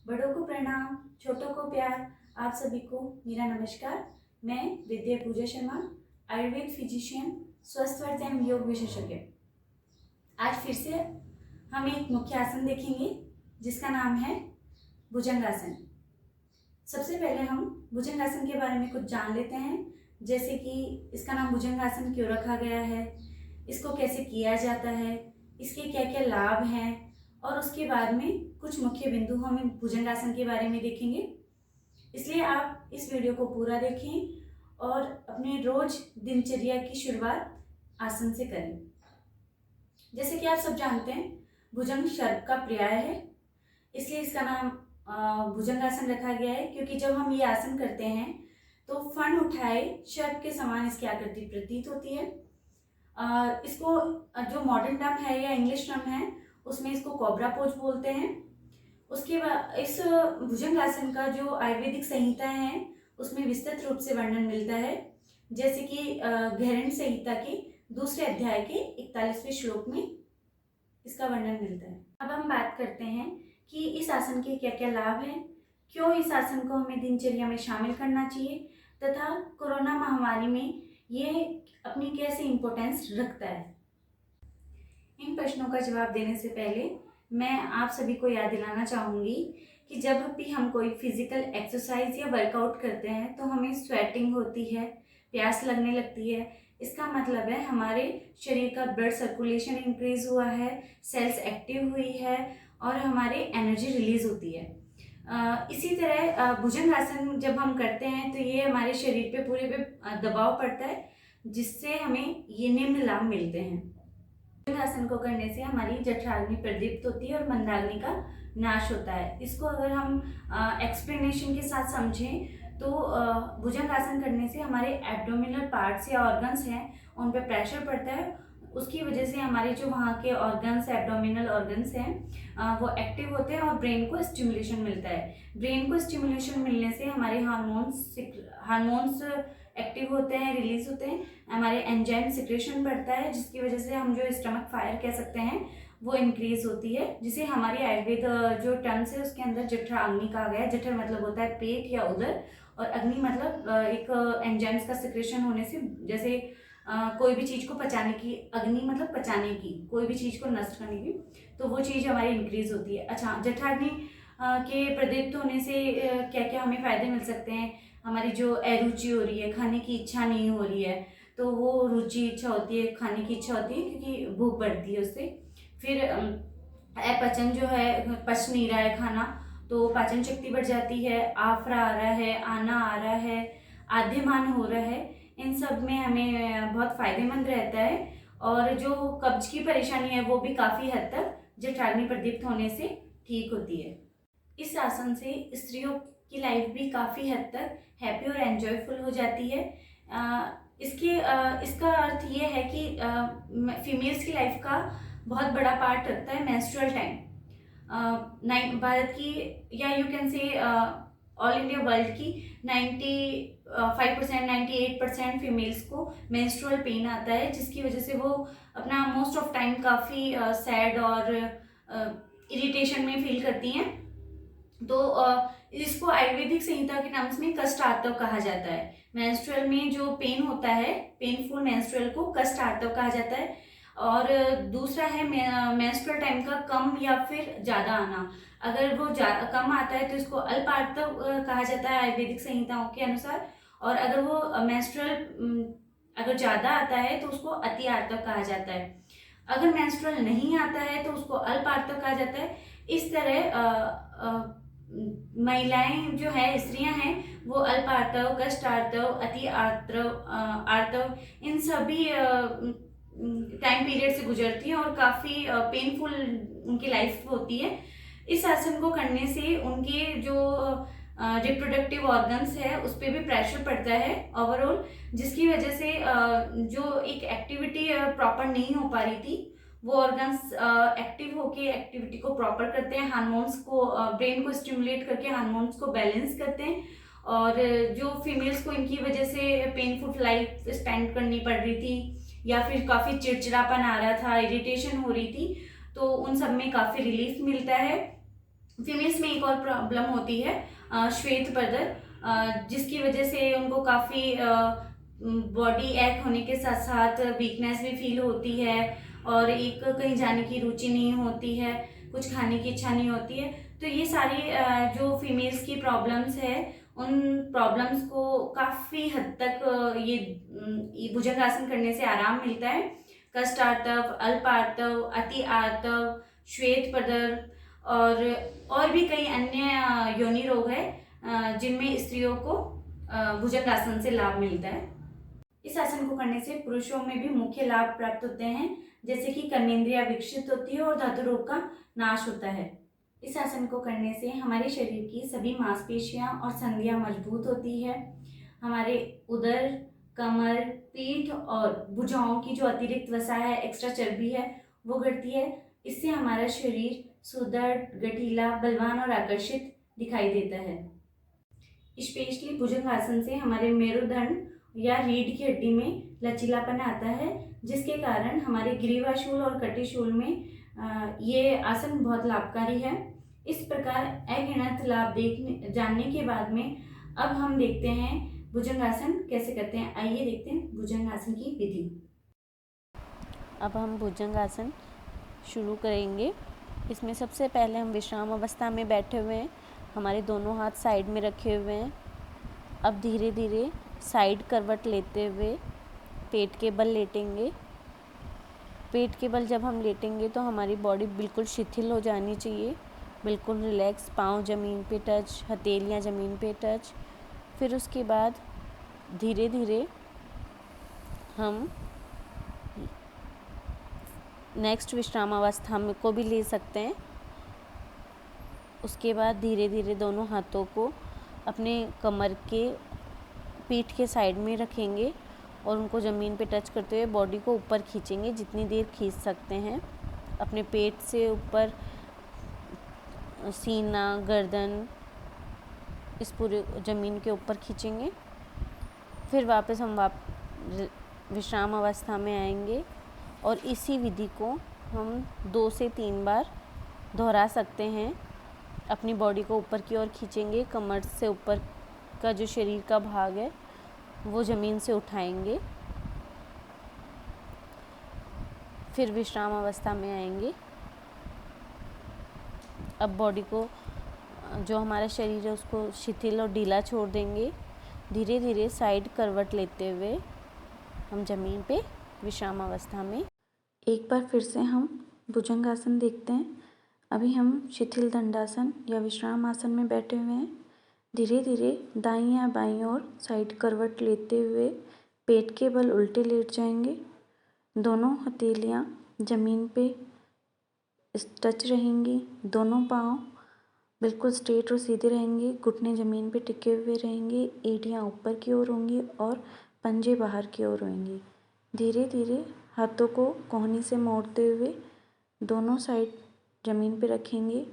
बड़ों को प्रणाम, छोटों को प्यार। आप सभी को मेरा नमस्कार। मैं विद्या पूजा शर्मा, आयुर्वेद फिजिशियन, स्वस्थ वर्त एवं योग विशेषज्ञ। आज फिर से हम एक मुख्य आसन देखेंगे जिसका नाम है भुजंगासन। सबसे पहले हम भुजंगासन के बारे में कुछ जान लेते हैं, जैसे कि इसका नाम भुजंगासन क्यों रखा गया है, इसको कैसे किया जाता है, इसके क्या क्या लाभ हैं, और उसके बाद में कुछ मुख्य बिंदु हम भुजंगासन के बारे में देखेंगे। इसलिए आप इस वीडियो को पूरा देखें और अपने रोज दिनचर्या की शुरुआत आसन से करें। जैसे कि आप सब जानते हैं, भुजंग शब्द का पर्याय है, इसलिए इसका नाम भुजंगासन रखा गया है। क्योंकि जब हम ये आसन करते हैं तो फन उठाए शब्द के समान इसकी आकृति प्रतीत होती है। इसको जो मॉडर्न टर्म है या इंग्लिश टर्म है उसमें इसको कोबरा पोज बोलते हैं। उसके बाद इस भुजंगासन का जो आयुर्वेदिक संहिता है उसमें विस्तृत रूप से वर्णन मिलता है, जैसे कि घैरण्य संहिता के दूसरे अध्याय के 41वें श्लोक में इसका वर्णन मिलता है। अब हम बात करते हैं कि इस आसन के क्या क्या लाभ हैं, क्यों इस आसन को हमें दिनचर्या में शामिल करना चाहिए, तथा कोरोना महामारी में ये अपनी कैसे इम्पोर्टेंस रखता है। इन प्रश्नों का जवाब देने से पहले मैं आप सभी को याद दिलाना चाहूँगी कि जब भी हम कोई फिजिकल एक्सरसाइज या वर्कआउट करते हैं तो हमें स्वेटिंग होती है, प्यास लगने लगती है। इसका मतलब है हमारे शरीर का ब्लड सर्कुलेशन इंक्रीज हुआ है, सेल्स एक्टिव हुई है और हमारी एनर्जी रिलीज होती है। इसी तरह भुजंगासन जब हम करते हैं तो ये हमारे शरीर पे पूरे पे दबाव पड़ता है, जिससे हमें ये निम्न लाभ मिलते हैं। भुजंगासन को करने से हमारी जठराग्नि प्रदीप्त होती है और मंदाग्नि का नाश होता है। इसको अगर हम एक्सप्लेनेशन के साथ समझें तो भुजंगासन करने से हमारे एब्डोमिनल पार्ट्स या ऑर्गन्स हैं उन पे प्रेशर पड़ता है। उसकी वजह से हमारे जो वहाँ के ऑर्गन्स, एब्डोमिनल ऑर्गन्स हैं वो एक्टिव होते हैं और ब्रेन को स्टिमुलेशन मिलता है। ब्रेन को स्टिमुलेशन मिलने से हमारे हार्मोन्स एक्टिव होते हैं, रिलीज होते हैं, हमारे एंजाइम सिक्रेशन बढ़ता है, जिसकी वजह से हम जो स्टमक फायर कह सकते हैं वो इंक्रीज होती है, जिसे हमारी आयुर्वेद जो टर्म्स है उसके अंदर जठराग्नि कहा गया है। जठर मतलब होता है पेट या उदर, और अग्नि मतलब एक एंजाइम्स का सिक्रेशन होने से, जैसे कोई भी चीज़ को पचाने की, अग्नि मतलब पचाने की, कोई भी चीज़ को नष्ट करने की, तो वो चीज़ हमारी इंक्रीज होती है। अच्छा, जठराग्नि के प्रदीप्त होने से क्या क्या हमें फायदे मिल सकते हैं। हमारी जो अरुचि हो रही है, खाने की इच्छा नहीं हो रही है, तो वो रुचि इच्छा होती है, खाने की इच्छा होती है, क्योंकि भूख बढ़ती है उससे। फिर अपचन जो है, पच नहीं रहा है खाना, तो पाचन शक्ति बढ़ जाती है। आफरा आ रहा है, आना आ रहा है, आद्यमान हो रहा है, इन सब में हमें बहुत फायदेमंद रहता है। और जो कब्ज की परेशानी है वो भी काफ़ी हद तक जठराग्नि प्रदीप्त होने से ठीक होती है। इस आसन से स्त्रियों की लाइफ भी काफ़ी हद तक हैप्पी और एंजॉयफुल हो जाती है। इसका अर्थ ये है कि फीमेल्स की लाइफ का बहुत बड़ा पार्ट रखता है मेंस्ट्रुअल टाइम। भारत की या you can say all India world की 95%, 98% फीमेल्स को मेंस्ट्रुअल पेन आता है, जिसकी वजह से वो अपना मोस्ट ऑफ टाइम काफ़ी सैड और इरिटेशन में फील करती हैं। तो इसको आयुर्वेदिक संहिता के टर्म्स में कष्ट आर्तव कहा जाता है। मेंस्ट्रुअल में जो पेन होता है, पेनफुल मेंस्ट्रुअल को कष्ट आर्तव कहा जाता है। और दूसरा है मेंस्ट्रुअल टाइम का कम या फिर ज़्यादा आना। अगर वो कम आता है तो इसको अल्प आर्तव कहा जाता है आयुर्वेदिक संहिताओं के अनुसार, और अगर वो मेंस्ट्रुअल अगर ज़्यादा आता है तो उसको अति आर्तव कहा जाता है। अगर मेंस्ट्रुअल नहीं आता है तो उसको अल्प आर्तव कहा जाता है। इस तरह महिलाएं जो है, स्त्रियां हैं, वो अल्प आर्तव, कष्ट आर्तव, अति आर्तव इन सभी टाइम पीरियड से गुजरती हैं और काफ़ी पेनफुल उनकी लाइफ होती है। इस आसन को करने से उनके जो रिप्रोडक्टिव ऑर्गन्स है उस पर भी प्रेशर पड़ता है ओवरऑल, जिसकी वजह से जो एक एक्टिविटी प्रॉपर नहीं हो पा रही थी, वो ऑर्गन्स एक्टिव होके एक्टिविटी को प्रॉपर करते हैं, हार्मोन्स को, ब्रेन को स्टिमुलेट करके हार्मोन्स को बैलेंस करते हैं। और जो फीमेल्स को इनकी वजह से पेनफुल लाइफ स्पेंड करनी पड़ रही थी या फिर काफ़ी चिड़चिड़ापन आ रहा था, इरिटेशन हो रही थी, तो उन सब में काफ़ी रिलीफ मिलता है। फीमेल्स में एक और प्रॉब्लम होती है श्वेत प्रदर, जिसकी वजह से उनको काफ़ी बॉडी एक होने के साथ साथ वीकनेस भी फील होती है और एक कहीं जाने की रुचि नहीं होती है, कुछ खाने की इच्छा नहीं होती है। तो ये सारी जो फीमेल्स की प्रॉब्लम्स है, उन प्रॉब्लम्स को काफ़ी हद तक ये भुजंगासन करने से आराम मिलता है। कष्ट आर्तव, अल्प आर्तव, अति आर्तव, श्वेत प्रदर और भी कई अन्य योनि रोग है जिनमें स्त्रियों को भुजंगासन से लाभ मिलता है। इस आसन को करने से पुरुषों में भी मुख्य लाभ प्राप्त होते हैं, जैसे कि कर्मेंद्रिया विकसित होती है और धातु रोग का नाश होता है। इस आसन को करने से हमारे शरीर की सभी मांसपेशियां और संधियां मजबूत होती है। हमारे उदर, कमर, पीठ और भुजाओं की जो अतिरिक्त वसा है, एक्स्ट्रा चर्बी है, वो घटती है। इससे हमारा शरीर सुदृढ़, गठीला, बलवान और आकर्षित दिखाई देता है। स्पेशली भुजंगासन से हमारे मेरुदंड या रीढ़ की हड्डी में लचीलापन आता है, जिसके कारण हमारे ग्रीवाशूल और कटिशूल में ये आसन बहुत लाभकारी है। इस प्रकार अगिनत लाभ जानने के बाद में अब हम देखते हैं भुजंगासन कैसे करते हैं। आइए देखते हैं भुजंगासन की विधि। अब हम भुजंगासन शुरू करेंगे। इसमें सबसे पहले हम विश्राम अवस्था में बैठे हुए हैं, हमारे दोनों हाथ साइड में रखे हुए हैं। अब धीरे धीरे साइड करवट लेते हुए पेट के बल लेटेंगे। पेट के बल जब हम लेटेंगे तो हमारी बॉडी बिल्कुल शिथिल हो जानी चाहिए, बिल्कुल रिलैक्स, पाँव ज़मीन पे टच, हथेलियाँ ज़मीन पे टच। फिर उसके बाद धीरे धीरे हम नेक्स्ट विश्राम अवस्था में को भी ले सकते हैं। उसके बाद धीरे धीरे दोनों हाथों को अपने कमर के पीठ के साइड में रखेंगे और उनको ज़मीन पे टच करते हुए बॉडी को ऊपर खींचेंगे, जितनी देर खींच सकते हैं। अपने पेट से ऊपर सीना, गर्दन, इस पूरे ज़मीन के ऊपर खींचेंगे। फिर वापस हम विश्राम अवस्था में आएंगे और इसी विधि को हम 2 से 3 बार दोहरा सकते हैं। अपनी बॉडी को ऊपर की ओर खींचेंगे, कमर से ऊपर का जो शरीर का भाग है वो ज़मीन से उठाएंगे। फिर विश्राम अवस्था में आएंगे। अब बॉडी को, जो हमारा शरीर है, उसको शिथिल और ढीला छोड़ देंगे। धीरे धीरे साइड करवट लेते हुए हम ज़मीन पे विश्राम अवस्था में एक बार फिर से हम भुजंगासन देखते हैं। अभी हम शिथिल दंडासन या विश्राम आसन में बैठे हुए हैं। धीरे धीरे दाईं या बाईं ओर साइड करवट लेते हुए पेट के बल उल्टे लेट जाएंगे। दोनों हथेलियाँ ज़मीन पे टच रहेंगी। दोनों पाँव बिल्कुल स्ट्रेट और सीधे रहेंगे। घुटने ज़मीन पे टिके हुए रहेंगे। एड़ियाँ ऊपर की ओर होंगी और पंजे बाहर की ओर होंगे। धीरे धीरे हाथों को कोहनी से मोड़ते हुए दोनों साइड ज़मीन पे रखेंगे।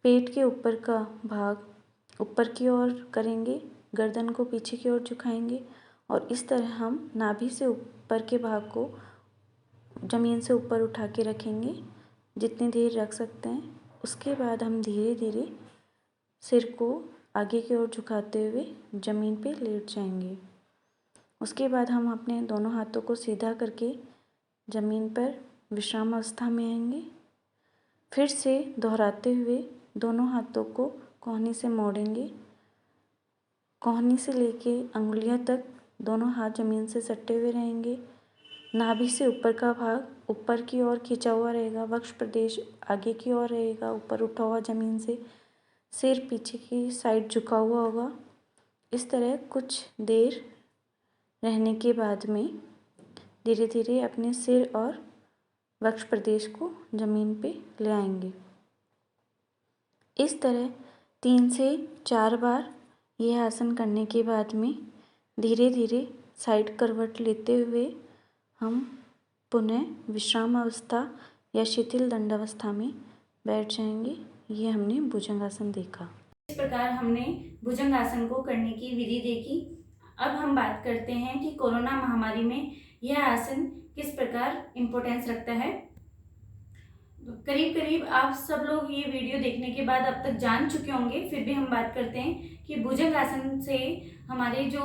पेट के ऊपर का भाग ऊपर की ओर करेंगे, गर्दन को पीछे की ओर झुकाएंगे और इस तरह हम नाभि से ऊपर के भाग को ज़मीन से ऊपर उठा के रखेंगे, जितनी देर रख सकते हैं। उसके बाद हम धीरे धीरे सिर को आगे की ओर झुकाते हुए ज़मीन पे लेट जाएंगे। उसके बाद हम अपने दोनों हाथों को सीधा करके ज़मीन पर विश्राम अवस्था में आएंगे। फिर से दोहराते हुए दोनों हाथों को कोहनी से मोड़ेंगे। कोहनी से लेके अंगुलियां तक दोनों हाथ ज़मीन से सटे हुए रहेंगे। नाभि से ऊपर का भाग ऊपर की ओर खींचा हुआ रहेगा। वक्ष प्रदेश आगे की ओर रहेगा, ऊपर उठा हुआ ज़मीन से। सिर पीछे की साइड झुका हुआ होगा। इस तरह कुछ देर रहने के बाद में धीरे धीरे अपने सिर और वक्ष प्रदेश को ज़मीन पे ले आएंगे। इस तरह 3 से 4 बार यह आसन करने के बाद में धीरे धीरे साइड करवट लेते हुए हम पुनः विश्राम अवस्था या शिथिल दंडावस्था में बैठ जाएंगे। ये हमने भुजंगासन देखा। इस प्रकार हमने भुजंगासन को करने की विधि देखी। अब हम बात करते हैं कि कोरोना महामारी में यह आसन किस प्रकार इम्पोर्टेंस रखता है। करीब करीब आप सब लोग ये वीडियो देखने के बाद अब तक जान चुके होंगे, फिर भी हम बात करते हैं कि भुजंग आसन से हमारे जो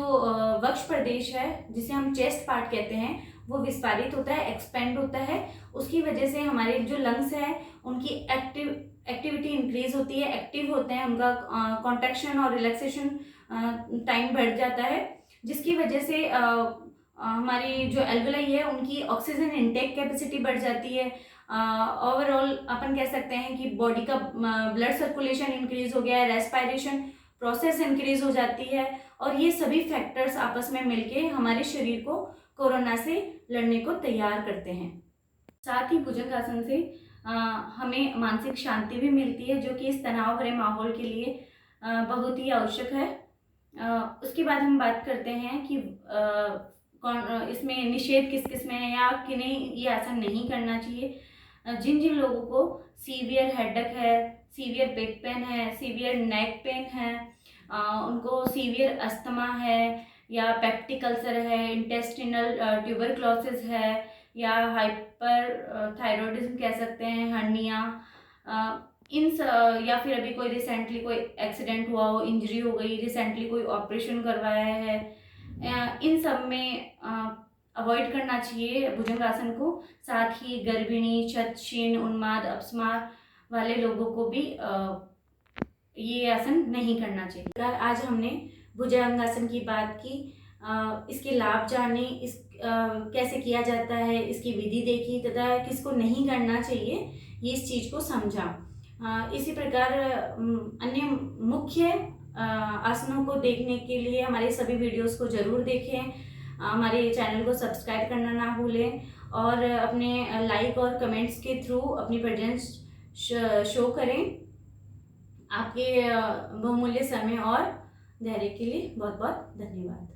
वक्ष प्रदेश है, जिसे हम चेस्ट पार्ट कहते हैं, वो विस्तारित होता है, एक्सपेंड होता है। उसकी वजह से हमारे जो लंग्स हैं उनकी एक्टिविटी इंक्रीज होती है, एक्टिव होते हैं, उनका कॉन्ट्रैक्शन और रिलैक्सेशन टाइम बढ़ जाता है, जिसकी वजह से हमारी जो एल्वेलाई है उनकी ऑक्सीजन इनटेक कैपेसिटी बढ़ जाती है। ओवरऑल अपन कह सकते हैं कि बॉडी का ब्लड सर्कुलेशन इंक्रीज हो गया है, रेस्पिरेशन प्रोसेस इंक्रीज हो जाती है, और ये सभी फैक्टर्स आपस में मिलके हमारे शरीर को कोरोना से लड़ने को तैयार करते हैं। साथ ही भुजंग आसन से हमें मानसिक शांति भी मिलती है, जो कि इस तनाव भरे माहौल के लिए बहुत ही आवश्यक है। उसके बाद हम बात करते हैं कि इसमें निषेध किस किस में है या किन्हें ये आसन नहीं करना चाहिए। जिन जिन लोगों को सीवियर हेडेक है, सीवियर बैक पेन है, सीवियर नेक पेन है, उनको सीवियर अस्थमा है या पेप्टिक अल्सर है, इंटेस्टिनल ट्यूबरक्लोसिस है या हाइपर थायरॉयडिज्म कह सकते हैं, हर्निया, या फिर अभी कोई रिसेंटली कोई एक्सीडेंट हुआ हो, इंजरी हो गई, रिसेंटली कोई ऑपरेशन करवाया है, इन सब में अवॉइड करना चाहिए भुजंग आसन को। साथ ही गर्भिणी, छदशीन, उन्माद, अपस्मार वाले लोगों को भी ये आसन नहीं करना चाहिए। आज हमने भुजंग आसन की बात की, इसके लाभ जाने, कैसे किया जाता है, इसकी विधि देखी तथा किसको नहीं करना चाहिए, ये इस चीज़ को समझा। इसी प्रकार अन्य मुख्य आसनों को देखने के लिए हमारे सभी वीडियोस को ज़रूर देखें, हमारे चैनल को सब्सक्राइब करना ना भूलें, और अपने लाइक और कमेंट्स के थ्रू अपनी प्रेजेंस शो करें। आपके बहुमूल्य समय और धैर्य के लिए बहुत बहुत धन्यवाद।